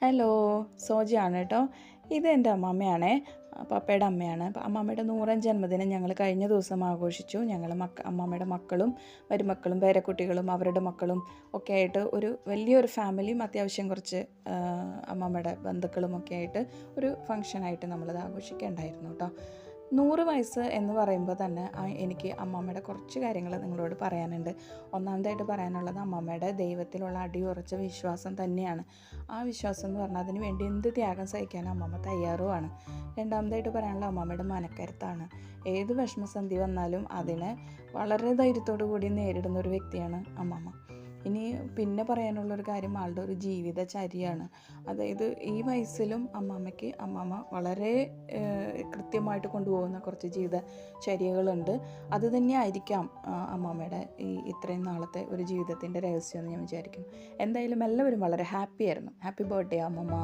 Hello, സോജയാണ് കേട്ടോ. ഇത് എൻ്റെ അമ്മമ്മയാണേ, പപ്പയുടെ അമ്മയാണ്. അപ്പം അമ്മമ്മയുടെ 100ാം ജന്മദിനം ഞങ്ങൾ കഴിഞ്ഞ ദിവസം ആഘോഷിച്ചു. ഞങ്ങൾ അമ്മമ്മയുടെ മക്കളും മരുമക്കളും പേരക്കുട്ടികളും അവരുടെ മക്കളും ഒക്കെ ആയിട്ട് ഒരു വലിയൊരു ഫാമിലിയും അത്യാവശ്യം കുറച്ച് അമ്മമ്മയുടെ ബന്ധുക്കളും ഒക്കെ ആയിട്ട് ഒരു ഫങ്ഷനായിട്ട് നമ്മളത് ആഘോഷിക്കേണ്ടായിരുന്നു കേട്ടോ. 100 വയസ്സ് എന്ന് പറയുമ്പോൾ തന്നെ എനിക്ക് അമ്മമ്മയുടെ കുറച്ച് കാര്യങ്ങൾ നിങ്ങളോട് പറയാനുണ്ട്. ഒന്നാമതായിട്ട് പറയാനുള്ളത് അമ്മമ്മയുടെ ദൈവത്തിലുള്ള അടിയുറച്ച വിശ്വാസം തന്നെയാണ്. ആ വിശ്വാസം എന്ന് പറഞ്ഞാൽ അതിന് വേണ്ടി എന്ത് ത്യാഗം സഹിക്കാനും അമ്മമ്മ തയ്യാറുമാണ്. രണ്ടാമതായിട്ട് പറയാനുള്ളത് അമ്മമ്മയുടെ മനക്കരുത്താണ്. ഏത് വിഷമസന്ധി വന്നാലും അതിനെ വളരെ ധൈര്യത്തോടു കൂടി നേരിടുന്ന ഒരു വ്യക്തിയാണ് അമ്മമ്മ. ഇനി പിന്നെ പറയാനുള്ളൊരു കാര്യം ആളുടെ ഒരു ജീവിതചര്യയാണ്. അതായത് ഈ വയസ്സിലും അമ്മമ്മ വളരെ കൃത്യമായിട്ട് കൊണ്ടുപോകുന്ന കുറച്ച് ജീവിതചര്യകളുണ്ട്. അത് തന്നെ ആയിരിക്കാം അമ്മമ്മയുടെ ഈ ഇത്രയും നാളത്തെ ഒരു ജീവിതത്തിൻ്റെ രഹസ്യം എന്ന് ഞാൻ വിചാരിക്കുന്നു. എന്തായാലും എല്ലാവരും വളരെ ഹാപ്പി ആയിരുന്നു. ഹാപ്പി ബർത്ത്ഡേ അമ്മമ്മ.